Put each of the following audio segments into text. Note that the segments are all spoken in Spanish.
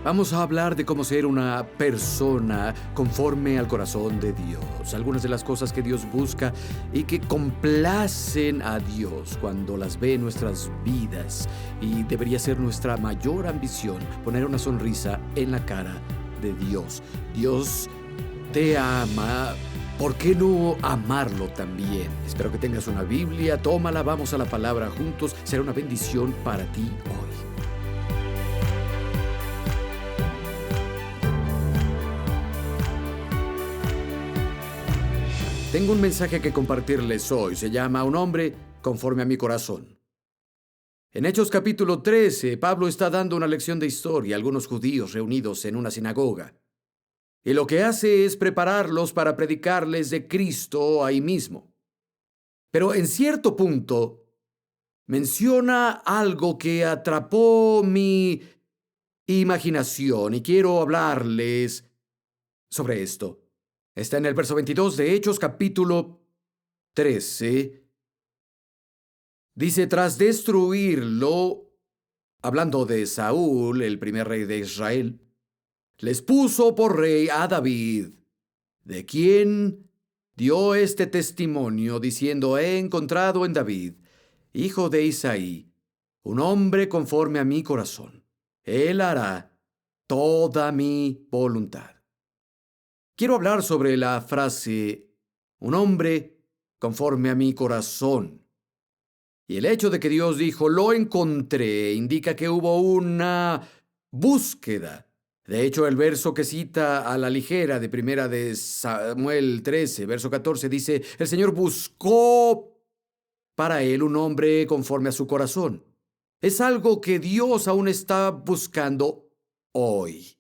Vamos a hablar de cómo ser una persona conforme al corazón de Dios. Algunas de las cosas que Dios busca y que complacen a Dios cuando las ve en nuestras vidas. Y debería ser nuestra mayor ambición poner una sonrisa en la cara de Dios. Dios te ama. ¿Por qué no amarlo también? Espero que tengas una Biblia, tómala, vamos a la palabra juntos. Será una bendición para ti hoy. Tengo un mensaje que compartirles hoy. Se llama Un hombre conforme a mi corazón. En Hechos capítulo 13, Pablo está dando una lección de historia a algunos judíos reunidos en una sinagoga. Y lo que hace es prepararlos para predicarles de Cristo ahí mismo. Pero en cierto punto menciona algo que atrapó mi imaginación y quiero hablarles sobre esto. Está en el verso 22 de Hechos capítulo 13. Dice, tras destruirlo, hablando de Saúl, el primer rey de Israel, les puso por rey a David, de quien dio este testimonio, diciendo, he encontrado en David, hijo de Isaí, un hombre conforme a mi corazón. Él hará toda mi voluntad. Quiero hablar sobre la frase, un hombre conforme a mi corazón. Y el hecho de que Dios dijo, lo encontré, indica que hubo una búsqueda. De hecho, el verso que cita a la ligera de primera de Samuel 13, verso 14, dice, el Señor buscó para él un hombre conforme a su corazón. Es algo que Dios aún está buscando hoy.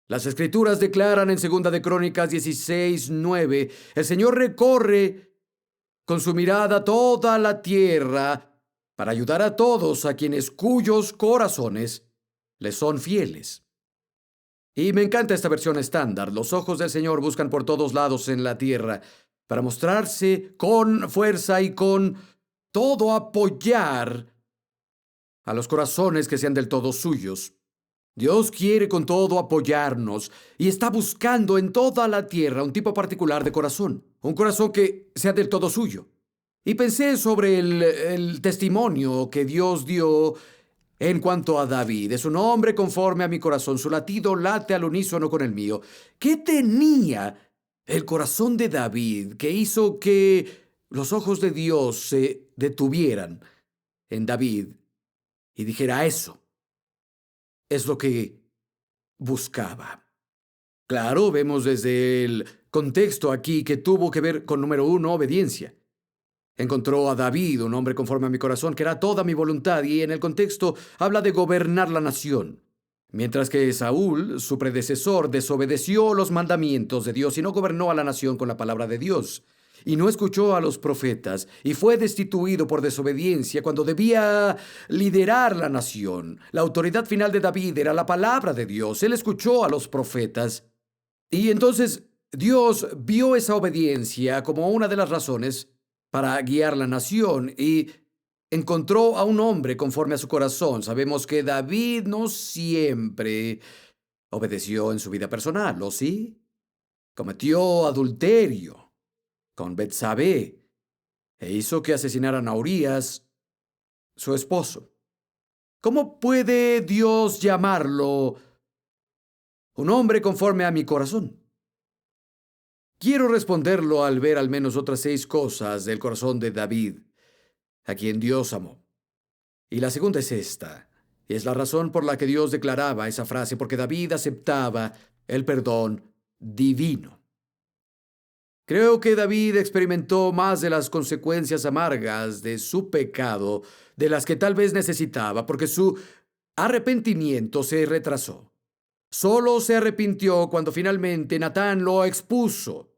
Las Escrituras declaran en 2 de Crónicas 16, 9, el Señor recorre con su mirada toda la tierra para ayudar a todos a quienes cuyos corazones le son fieles. Y me encanta esta versión estándar. Los ojos del Señor buscan por todos lados en la tierra para mostrarse con fuerza y con todo apoyar a los corazones que sean del todo suyos. Dios quiere con todo apoyarnos y está buscando en toda la tierra un tipo particular de corazón, un corazón que sea del todo suyo. Y pensé sobre el testimonio que Dios dio en cuanto a David. Es un hombre conforme a mi corazón, su latido late al unísono con el mío. ¿Qué tenía el corazón de David que hizo que los ojos de Dios se detuvieran en David y dijera eso? Es lo que buscaba. Claro, vemos desde el contexto aquí que tuvo que ver con, número 1, obediencia. Encontró a David, un hombre conforme a mi corazón, que era toda mi voluntad, y en el contexto habla de gobernar la nación. Mientras que Saúl, su predecesor, desobedeció los mandamientos de Dios y no gobernó a la nación con la palabra de Dios. Y no escuchó a los profetas, y fue destituido por desobediencia cuando debía liderar la nación. La autoridad final de David era la palabra de Dios. Él escuchó a los profetas. Y entonces Dios vio esa obediencia como una de las razones para guiar la nación y encontró a un hombre conforme a su corazón. Sabemos que David no siempre obedeció en su vida personal, ¿o sí? Cometió adulterio con Betsabé e hizo que asesinaran a Urías, su esposo. ¿Cómo puede Dios llamarlo un hombre conforme a mi corazón? Quiero responderlo al ver al menos otras 6 cosas del corazón de David, a quien Dios amó. Y la segunda es esta, y es la razón por la que Dios declaraba esa frase, porque David aceptaba el perdón divino. Creo que David experimentó más de las consecuencias amargas de su pecado de las que tal vez necesitaba, porque su arrepentimiento se retrasó. Solo se arrepintió cuando finalmente Natán lo expuso.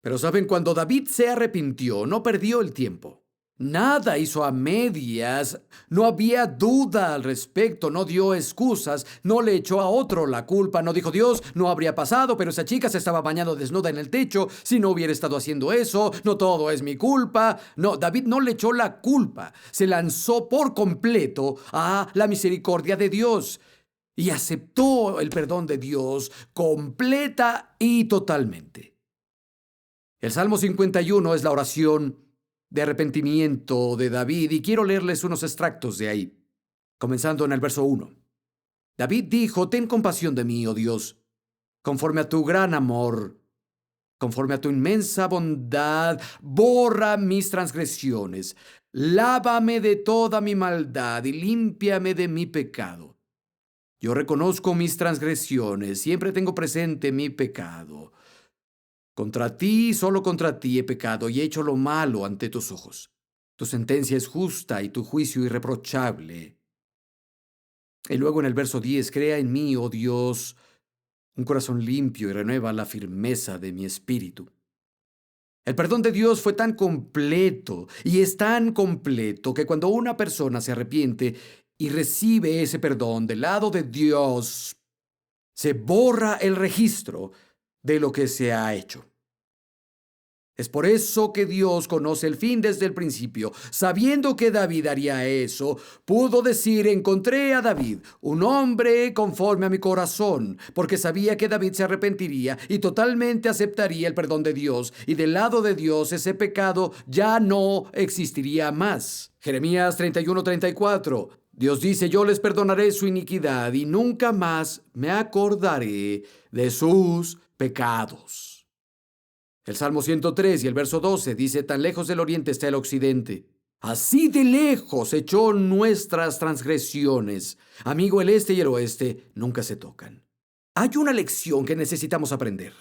Pero saben, cuando David se arrepintió, no perdió el tiempo. Nada hizo a medias, no había duda al respecto, no dio excusas, no le echó a otro la culpa, no dijo Dios, no habría pasado, pero esa chica se estaba bañando desnuda en el techo, si no hubiera estado haciendo eso, no todo es mi culpa. No, David no le echó la culpa, se lanzó por completo a la misericordia de Dios. y aceptó el perdón de Dios completa y totalmente. El Salmo 51 es la oración de arrepentimiento de David y quiero leerles unos extractos de ahí, comenzando en el verso 1. David dijo: «Ten compasión de mí, oh Dios, conforme a tu gran amor, conforme a tu inmensa bondad, borra mis transgresiones, lávame de toda mi maldad y límpiame de mi pecado. Yo reconozco mis transgresiones, siempre tengo presente mi pecado. Contra ti, solo contra ti he pecado y he hecho lo malo ante tus ojos. Tu sentencia es justa y tu juicio irreprochable». Y luego en el verso 10, «Crea en mí, oh Dios, un corazón limpio y renueva la firmeza de mi espíritu». El perdón de Dios fue tan completo y es tan completo que cuando una persona se arrepiente y recibe ese perdón del lado de Dios, se borra el registro de lo que se ha hecho. Es por eso que Dios conoce el fin desde el principio. Sabiendo que David haría eso, pudo decir: «Encontré a David, un hombre conforme a mi corazón», porque sabía que David se arrepentiría y totalmente aceptaría el perdón de Dios, y del lado de Dios ese pecado ya no existiría más. Jeremías 31:34. Dios dice: «Yo les perdonaré su iniquidad y nunca más me acordaré de sus pecados». El Salmo 103 y el verso 12 dice: «Tan lejos del oriente está el occidente. Así de lejos echó nuestras transgresiones. Amigo, el este y el oeste nunca se tocan». Hay una lección que necesitamos aprender.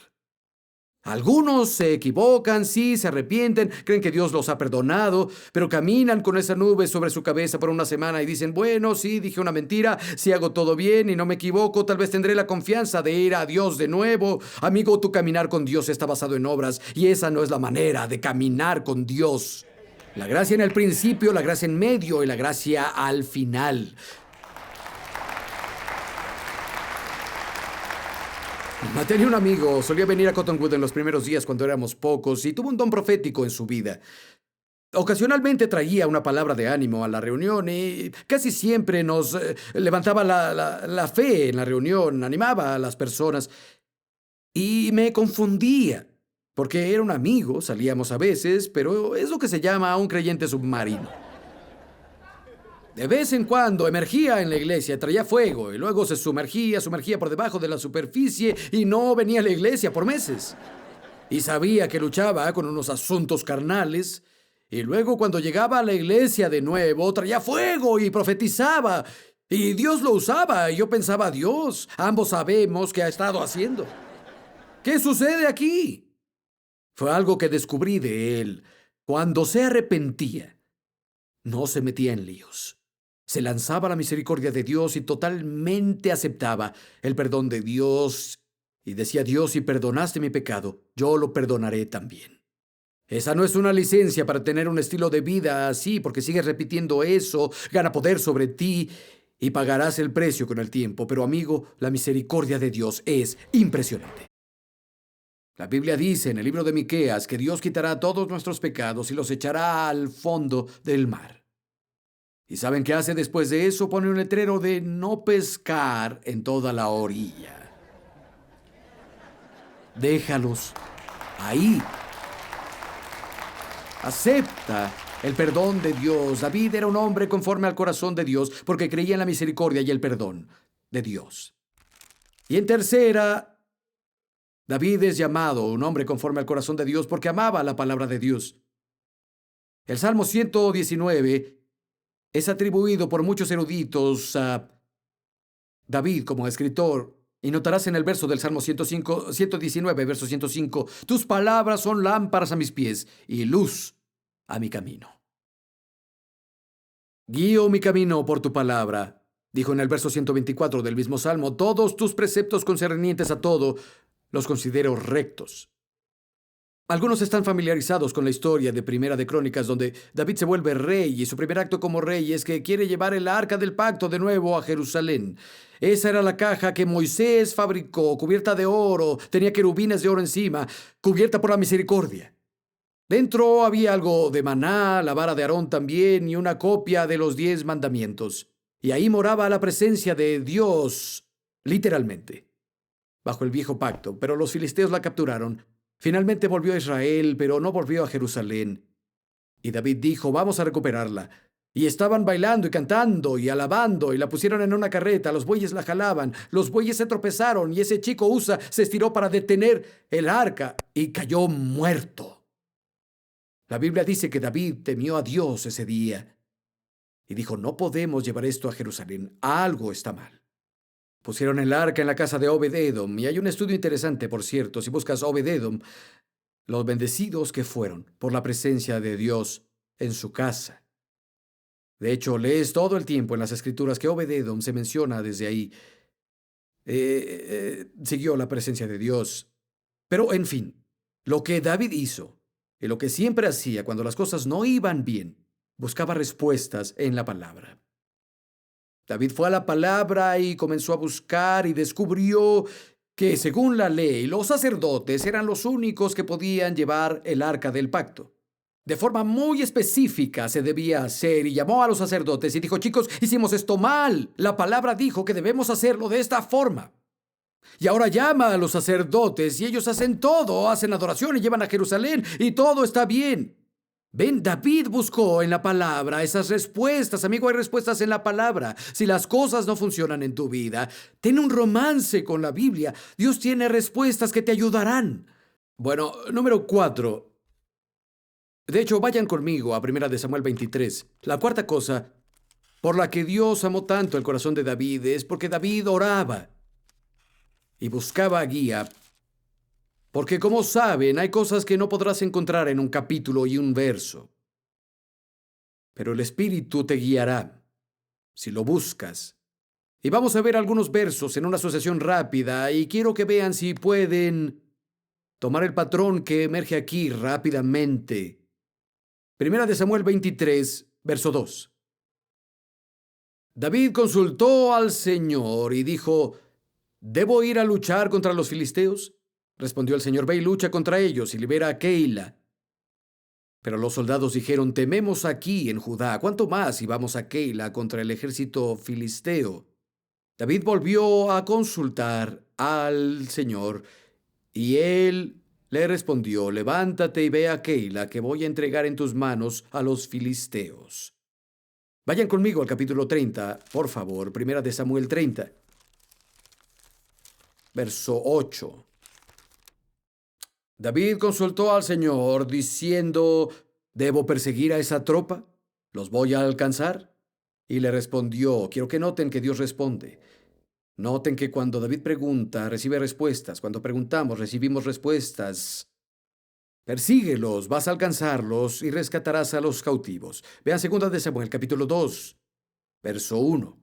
Algunos se equivocan, sí, se arrepienten, creen que Dios los ha perdonado, pero caminan con esa nube sobre su cabeza por una semana y dicen: «Bueno, sí, dije una mentira, si hago todo bien y no me equivoco, tal vez tendré la confianza de ir a Dios de nuevo». Amigo, tu caminar con Dios está basado en obras y esa no es la manera de caminar con Dios. La gracia en el principio, la gracia en medio y la gracia al final. Tenía un amigo, solía venir a Cottonwood en los primeros días cuando éramos pocos y tuvo un don profético en su vida. Ocasionalmente traía una palabra de ánimo a la reunión y casi siempre nos levantaba la fe en la reunión, animaba a las personas y me confundía porque era un amigo, salíamos a veces, pero es lo que se llama un creyente submarino. De vez en cuando emergía en la iglesia, traía fuego y luego se sumergía por debajo de la superficie y no venía a la iglesia por meses. Y sabía que luchaba con unos asuntos carnales y luego cuando llegaba a la iglesia de nuevo traía fuego y profetizaba y Dios lo usaba y yo pensaba: «Dios, ambos sabemos qué ha estado haciendo. ¿Qué sucede aquí?». Fue algo que descubrí de él. Cuando se arrepentía, no se metía en líos. Se lanzaba a la misericordia de Dios y totalmente aceptaba el perdón de Dios. Y decía: «Dios, si perdonaste mi pecado, yo lo perdonaré también». Esa no es una licencia para tener un estilo de vida así, porque sigues repitiendo eso, gana poder sobre ti y pagarás el precio con el tiempo. Pero amigo, la misericordia de Dios es impresionante. La Biblia dice en el libro de Miqueas que Dios quitará todos nuestros pecados y los echará al fondo del mar. ¿Y saben qué hace después de eso? Pone un letrero de no pescar en toda la orilla. Déjalos ahí. Acepta el perdón de Dios. David era un hombre conforme al corazón de Dios porque creía en la misericordia y el perdón de Dios. Y en tercera, David es llamado un hombre conforme al corazón de Dios porque amaba la palabra de Dios. El Salmo 119 es atribuido por muchos eruditos a David como escritor. Y notarás en el verso del Salmo 119, verso 105, «Tus palabras son lámparas a mis pies y luz a mi camino». «Guío mi camino por tu palabra», dijo en el verso 124 del mismo Salmo. «Todos tus preceptos concernientes a todo los considero rectos». Algunos están familiarizados con la historia de Primera de Crónicas, donde David se vuelve rey y su primer acto como rey es que quiere llevar el arca del pacto de nuevo a Jerusalén. Esa era la caja que Moisés fabricó, cubierta de oro, tenía querubines de oro encima, cubierta por la misericordia. Dentro había algo de maná, la vara de Aarón también y una copia de los 10 mandamientos. Y ahí moraba la presencia de Dios literalmente, bajo el viejo pacto, pero los filisteos la capturaron. Finalmente volvió a Israel, pero no volvió a Jerusalén. Y David dijo, vamos a recuperarla. Y estaban bailando y cantando y alabando y la pusieron en una carreta, los bueyes la jalaban, los bueyes se tropezaron y ese chico Usa se estiró para detener el arca y cayó muerto. La Biblia dice que David temió a Dios ese día y dijo, no podemos llevar esto a Jerusalén, algo está mal. Pusieron el arca en la casa de Obed-Edom y hay un estudio interesante, por cierto, si buscas Obed-Edom, los bendecidos que fueron por la presencia de Dios en su casa. De hecho, lees todo el tiempo en las Escrituras que Obed-Edom se menciona desde ahí. Siguió la presencia de Dios. Pero, en fin, lo que David hizo y lo que siempre hacía cuando las cosas no iban bien, buscaba respuestas en la palabra. David fue a la palabra y comenzó a buscar y descubrió que, según la ley, los sacerdotes eran los únicos que podían llevar el arca del pacto. De forma muy específica se debía hacer y llamó a los sacerdotes y dijo, chicos, hicimos esto mal. La palabra dijo que debemos hacerlo de esta forma. Y ahora llama a los sacerdotes y ellos hacen todo, hacen adoración y llevan a Jerusalén y todo está bien. Ven, David buscó en la palabra esas respuestas. Amigo, hay respuestas en la palabra. Si las cosas no funcionan en tu vida, ten un romance con la Biblia. Dios tiene respuestas que te ayudarán. Bueno, número 4. De hecho, vayan conmigo a 1 de Samuel 23. La cuarta cosa por la que Dios amó tanto el corazón de David es porque David oraba y buscaba guía. Porque, como saben, hay cosas que no podrás encontrar en un capítulo y un verso. Pero el Espíritu te guiará si lo buscas. Y vamos a ver algunos versos en una asociación rápida y quiero que vean si pueden tomar el patrón que emerge aquí rápidamente. 1 de Samuel 23, verso 2. David consultó al Señor y dijo, ¿debo ir a luchar contra los filisteos? Respondió el Señor, ve y lucha contra ellos y libera a Keila. Pero los soldados dijeron, tememos aquí en Judá, ¿cuánto más si vamos a Keila contra el ejército filisteo? David volvió a consultar al Señor y él le respondió, levántate y ve a Keila, que voy a entregar en tus manos a los filisteos. Vayan conmigo al capítulo 30, por favor, 1 de Samuel 30, verso 8. David consultó al Señor diciendo, ¿debo perseguir a esa tropa? ¿Los voy a alcanzar? Y le respondió, quiero que noten que Dios responde. Noten que cuando David pregunta, recibe respuestas. Cuando preguntamos, recibimos respuestas. Persíguelos, vas a alcanzarlos y rescatarás a los cautivos. Vean 2 de Samuel, capítulo 2, verso 1.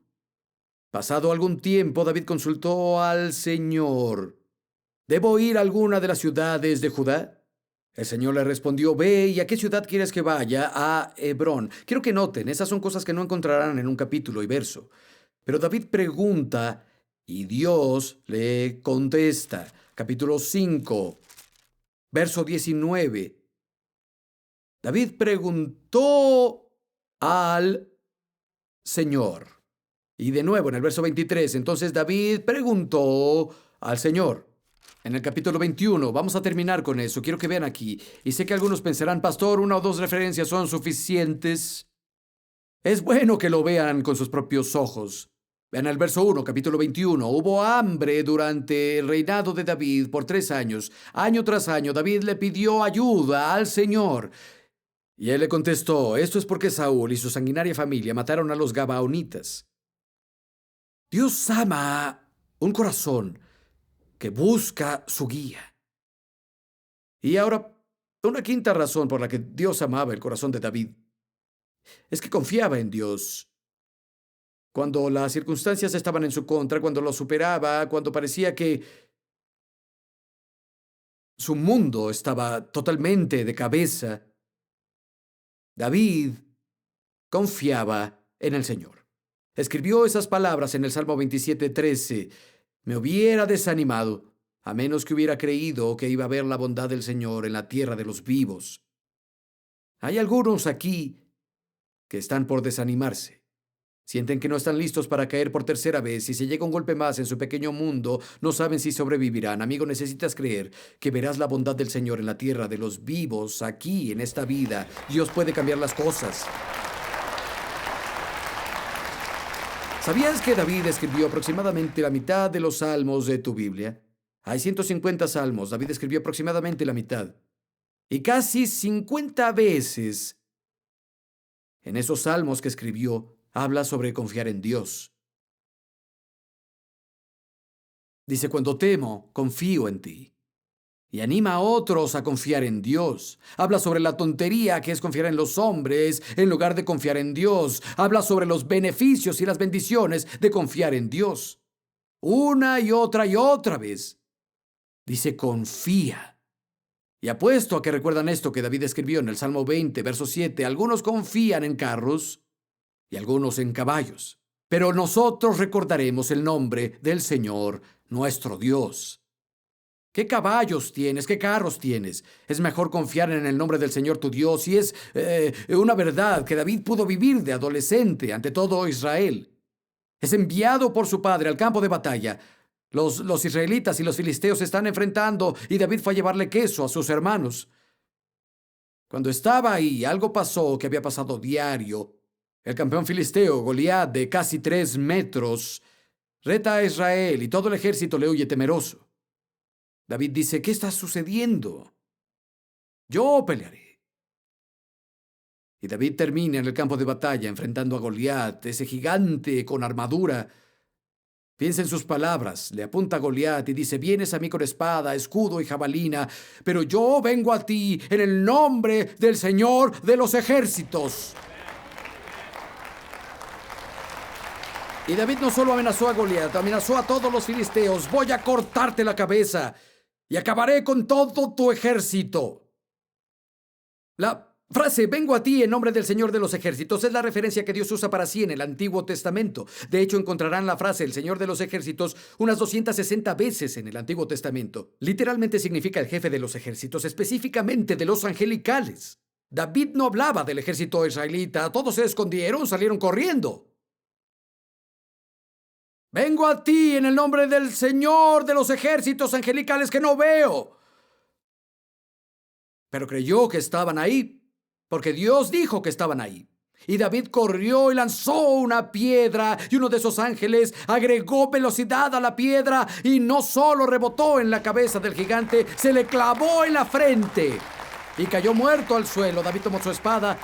Pasado algún tiempo, David consultó al Señor. ¿Debo ir a alguna de las ciudades de Judá? El Señor le respondió, ve, ¿y a qué ciudad quieres que vaya? A Hebrón. Quiero que noten, esas son cosas que no encontrarán en un capítulo y verso. Pero David pregunta y Dios le contesta. Capítulo 5, verso 19. David preguntó al Señor. Y de nuevo en el verso 23, entonces David preguntó al Señor. En el capítulo 21, vamos a terminar con eso. Quiero que vean aquí. Y sé que algunos pensarán, pastor, 1 o 2 referencias son suficientes. Es bueno que lo vean con sus propios ojos. Vean el verso 1, capítulo 21. Hubo hambre durante el reinado de David por 3 años. Año tras año, David le pidió ayuda al Señor. Y él le contestó, esto es porque Saúl y su sanguinaria familia mataron a los gabaonitas. Dios ama un corazón que busca su guía. Y ahora, una quinta razón por la que Dios amaba el corazón de David es que confiaba en Dios. Cuando las circunstancias estaban en su contra, cuando lo superaba, cuando parecía que su mundo estaba totalmente de cabeza, David confiaba en el Señor. Escribió esas palabras en el Salmo 27:13. Me hubiera desanimado, a menos que hubiera creído que iba a ver la bondad del Señor en la tierra de los vivos. Hay algunos aquí que están por desanimarse. Sienten que no están listos para caer por tercera vez. Si se llega un golpe más en su pequeño mundo, no saben si sobrevivirán. Amigo, necesitas creer que verás la bondad del Señor en la tierra de los vivos, aquí, en esta vida. Dios puede cambiar las cosas. ¿Sabías que David escribió aproximadamente la mitad de los salmos de tu Biblia? Hay 150 salmos. David escribió aproximadamente la mitad. Y casi 50 veces en esos salmos que escribió, habla sobre confiar en Dios. Dice, cuando temo, confío en ti. Y anima a otros a confiar en Dios. Habla sobre la tontería que es confiar en los hombres en lugar de confiar en Dios. Habla sobre los beneficios y las bendiciones de confiar en Dios. Una y otra vez. Dice, confía. Y apuesto a que recuerdan esto que David escribió en el Salmo 20, verso 7. Algunos confían en carros y algunos en caballos. Pero nosotros recordaremos el nombre del Señor, nuestro Dios. ¿Qué caballos tienes? ¿Qué carros tienes? Es mejor confiar en el nombre del Señor tu Dios, y es una verdad que David pudo vivir de adolescente ante todo Israel. Es enviado por su padre al campo de batalla. Los israelitas y los filisteos se están enfrentando y David fue a llevarle queso a sus hermanos. Cuando estaba ahí, algo pasó que había pasado diario. El campeón filisteo, Goliat, de casi 3 metros, reta a Israel y todo el ejército le huye temeroso. David dice, ¿qué está sucediendo? Yo pelearé. Y David termina en el campo de batalla enfrentando a Goliat, ese gigante con armadura. Piensa en sus palabras, le apunta a Goliat y dice, vienes a mí con espada, escudo y jabalina, pero yo vengo a ti en el nombre del Señor de los ejércitos. Y David no solo amenazó a Goliat, amenazó a todos los filisteos. Voy a cortarte la cabeza y acabaré con todo tu ejército. La frase, vengo a ti en nombre del Señor de los ejércitos, es la referencia que Dios usa para sí en el Antiguo Testamento. De hecho, encontrarán la frase, el Señor de los ejércitos, unas 260 veces en el Antiguo Testamento. Literalmente significa el jefe de los ejércitos, específicamente de los angelicales. David no hablaba del ejército israelita. Todos se escondieron, salieron corriendo. Vengo a ti en el nombre del Señor de los ejércitos angelicales que no veo. Pero creyó que estaban ahí, porque Dios dijo que estaban ahí. Y David corrió y lanzó una piedra, y uno de esos ángeles agregó velocidad a la piedra, y no solo rebotó en la cabeza del gigante, se le clavó en la frente, y cayó muerto al suelo. David tomó su espada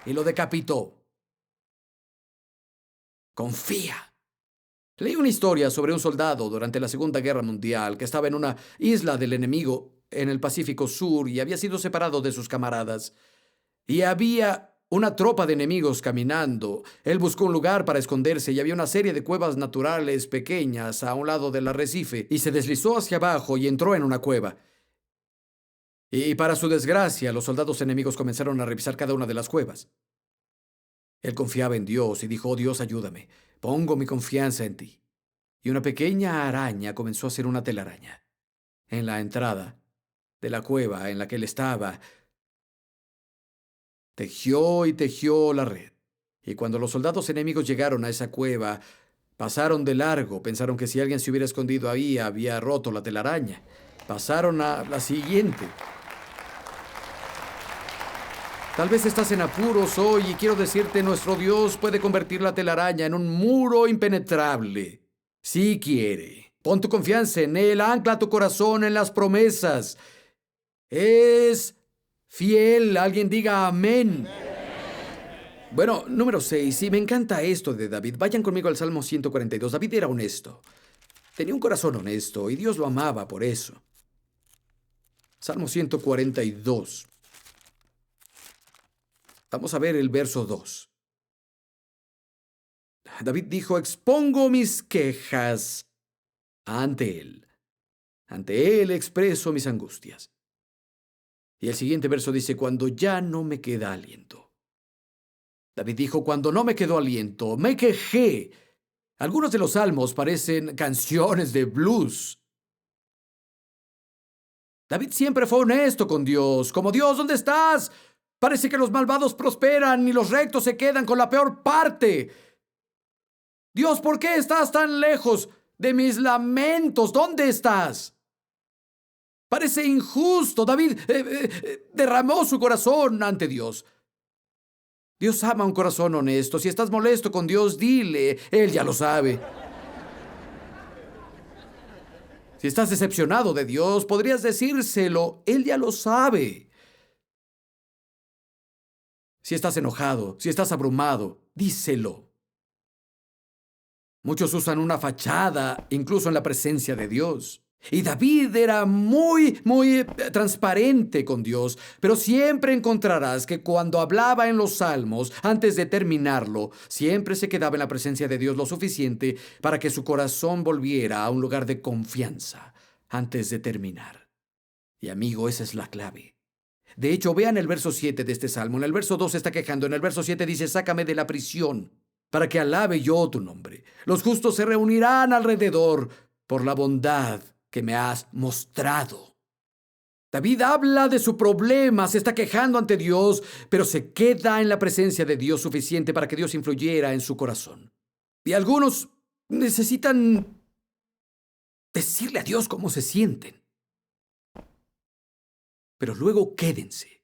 y lo decapitó. Confía. Leí una historia sobre un soldado durante la Segunda Guerra Mundial que estaba en una isla del enemigo en el Pacífico Sur y había sido separado de sus camaradas. Y había una tropa de enemigos caminando. Él buscó un lugar para esconderse y había una serie de cuevas naturales pequeñas a un lado del arrecife y se deslizó hacia abajo y entró en una cueva. Y para su desgracia, los soldados enemigos comenzaron a revisar cada una de las cuevas. Él confiaba en Dios y dijo, oh Dios, ayúdame. Pongo mi confianza en ti. Y una pequeña araña comenzó a hacer una telaraña en la entrada de la cueva en la que él estaba. Tejió y tejió la red. Y cuando los soldados enemigos llegaron a esa cueva, pasaron de largo. Pensaron que si alguien se hubiera escondido ahí, había roto la telaraña. Pasaron a la siguiente. Tal vez estás en apuros hoy y quiero decirte, nuestro Dios puede convertir la telaraña en un muro impenetrable. Si quiere. Pon tu confianza en Él, ancla tu corazón en las promesas. Es fiel. Alguien diga amén. Bueno, número 6. Sí, me encanta esto de David. Vayan conmigo al Salmo 142. David era honesto. Tenía un corazón honesto y Dios lo amaba por eso. Salmo 142. Vamos a ver el verso 2. David dijo, expongo mis quejas ante Él. Ante Él expreso mis angustias. Y el siguiente verso dice, cuando ya no me queda aliento. David dijo, cuando no me quedó aliento, me quejé. Algunos de los salmos parecen canciones de blues. David siempre fue honesto con Dios. Como Dios, ¿dónde estás? Parece que los malvados prosperan y los rectos se quedan con la peor parte. Dios, ¿por qué estás tan lejos de mis lamentos? ¿Dónde estás? Parece injusto. David derramó su corazón ante Dios. Dios ama un corazón honesto. Si estás molesto con Dios, dile. Él ya lo sabe. Si estás decepcionado de Dios, podrías decírselo. Él ya lo sabe. Si estás enojado, si estás abrumado, díselo. Muchos usan una fachada, incluso en la presencia de Dios. Y David era muy transparente con Dios, pero siempre encontrarás que cuando hablaba en los salmos, antes de terminarlo, siempre se quedaba en la presencia de Dios lo suficiente para que su corazón volviera a un lugar de confianza antes de terminar. Y amigo, esa es la clave. De hecho, vean el verso 7 de este salmo. En el verso 2 se está quejando. En el verso 7 dice: sácame de la prisión, para que alabe yo tu nombre. Los justos se reunirán alrededor por la bondad que me has mostrado. David habla de su problema, se está quejando ante Dios, pero se queda en la presencia de Dios suficiente para que Dios influyera en su corazón. Y algunos necesitan decirle a Dios cómo se sienten. Pero luego quédense.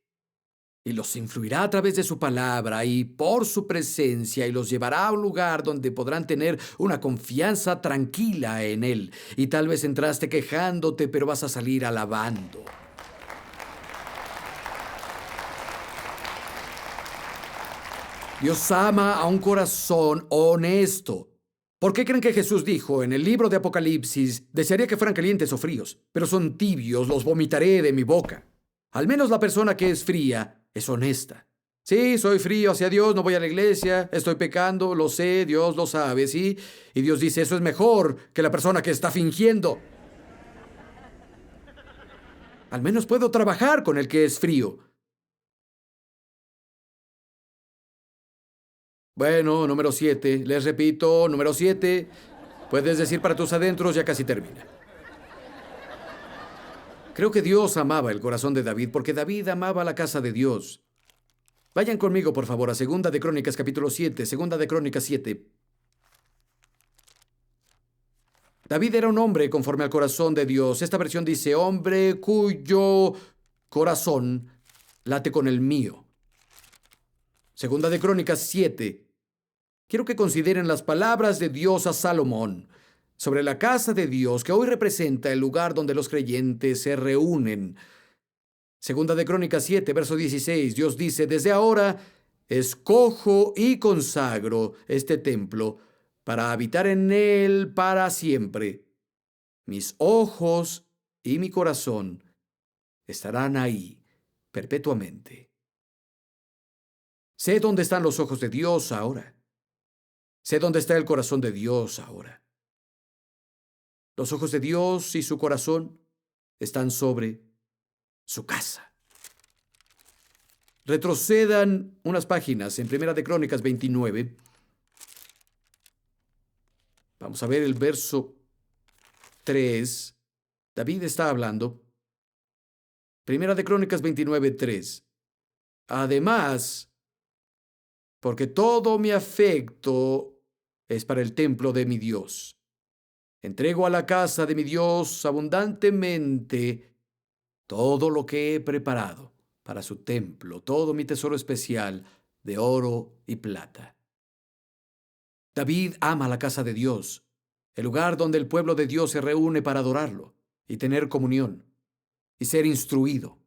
Y los influirá a través de su palabra y por su presencia, y los llevará a un lugar donde podrán tener una confianza tranquila en Él. Y tal vez entraste quejándote, pero vas a salir alabando. Dios ama a un corazón honesto. ¿Por qué creen que Jesús dijo en el libro de Apocalipsis: desearía que fueran calientes o fríos, pero son tibios, los vomitaré de mi boca? Al menos la persona que es fría es honesta. Sí, soy frío hacia Dios, no voy a la iglesia, estoy pecando, lo sé, Dios lo sabe, ¿sí? Y Dios dice: eso es mejor que la persona que está fingiendo. Al menos puedo trabajar con el que es frío. Bueno, número 7, les repito, número 7. Puedes decir para tus adentros, ya casi termina. Creo que Dios amaba el corazón de David porque David amaba la casa de Dios. Vayan conmigo, por favor, a Segunda de Crónicas, capítulo 7. Segunda de Crónicas 7. David era un hombre conforme al corazón de Dios. Esta versión dice: hombre cuyo corazón late con el mío. Segunda de Crónicas 7. Quiero que consideren las palabras de Dios a Salomón sobre la casa de Dios, que hoy representa el lugar donde los creyentes se reúnen. Segunda de Crónicas 7, verso 16, Dios dice: desde ahora escojo y consagro este templo para habitar en él para siempre. Mis ojos y mi corazón estarán ahí perpetuamente. Sé dónde están los ojos de Dios ahora. Sé dónde está el corazón de Dios ahora. Los ojos de Dios y su corazón están sobre su casa. Retrocedan unas páginas en Primera de Crónicas 29. Vamos a ver el verso 3. David está hablando. Primera de Crónicas 29, 3. Además, porque todo mi afecto es para el templo de mi Dios. Entrego a la casa de mi Dios abundantemente todo lo que he preparado para su templo, todo mi tesoro especial de oro y plata. David ama la casa de Dios, el lugar donde el pueblo de Dios se reúne para adorarlo y tener comunión y ser instruido.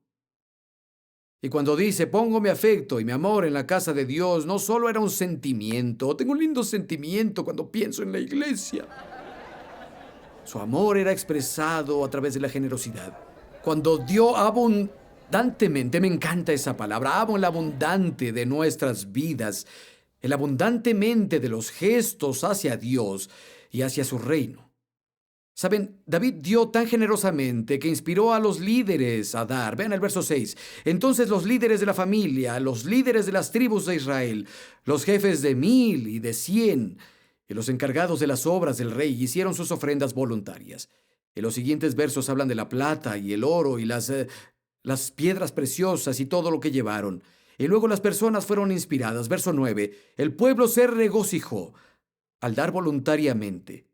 Y cuando dice: pongo mi afecto y mi amor en la casa de Dios, no solo era un sentimiento. Tengo un lindo sentimiento cuando pienso en la iglesia. Su amor era expresado a través de la generosidad. Cuando dio abundantemente, me encanta esa palabra, amo el abundante de nuestras vidas, el abundantemente de los gestos hacia Dios y hacia su reino. Saben, David dio tan generosamente que inspiró a los líderes a dar. Vean el verso 6. Entonces los líderes de la familia, los líderes de las tribus de Israel, los jefes de 1000 y de 100, y los encargados de las obras del rey hicieron sus ofrendas voluntarias. En los siguientes versos hablan de la plata y el oro y las piedras preciosas y todo lo que llevaron. Y luego las personas fueron inspiradas. Verso 9. El pueblo se regocijó al dar voluntariamente.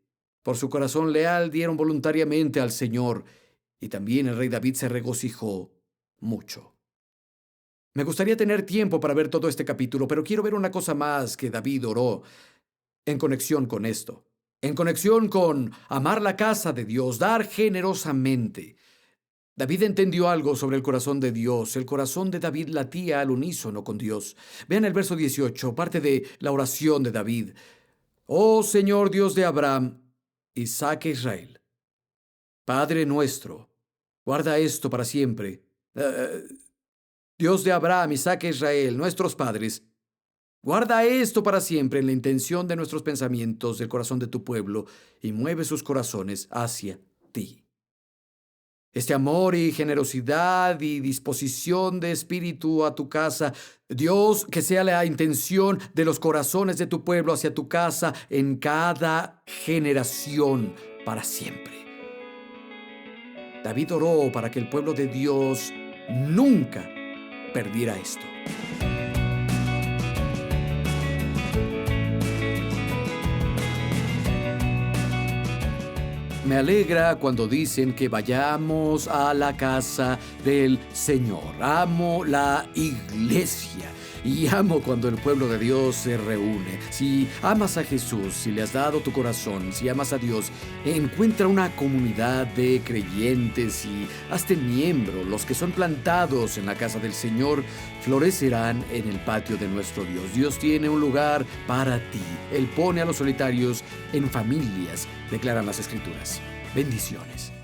Por su corazón leal dieron voluntariamente al Señor, y también el rey David se regocijó mucho. Me gustaría tener tiempo para ver todo este capítulo, pero quiero ver una cosa más que David oró en conexión con esto, en conexión con amar la casa de Dios, dar generosamente. David entendió algo sobre el corazón de Dios. El corazón de David latía al unísono con Dios. Vean el verso 18, parte de la oración de David. Oh Señor Dios de Abraham, Isaac e Israel, Padre nuestro, guarda esto para siempre. Dios de Abraham, Isaac e Israel, nuestros padres, guarda esto para siempre en la intención de nuestros pensamientos, del corazón de tu pueblo, y mueve sus corazones hacia ti. Este amor y generosidad y disposición de espíritu a tu casa, Dios, que sea la intención de los corazones de tu pueblo hacia tu casa en cada generación para siempre. David oró para que el pueblo de Dios nunca perdiera esto. Me alegra cuando dicen que vayamos a la casa del Señor. Amo la iglesia y amo cuando el pueblo de Dios se reúne. Si amas a Jesús, si le has dado tu corazón, si amas a Dios, encuentra una comunidad de creyentes y hazte miembro. Los que son plantados en la casa del Señor florecerán en el patio de nuestro Dios. Dios tiene un lugar para ti. Él pone a los solitarios en familias, declaran las Escrituras. Bendiciones.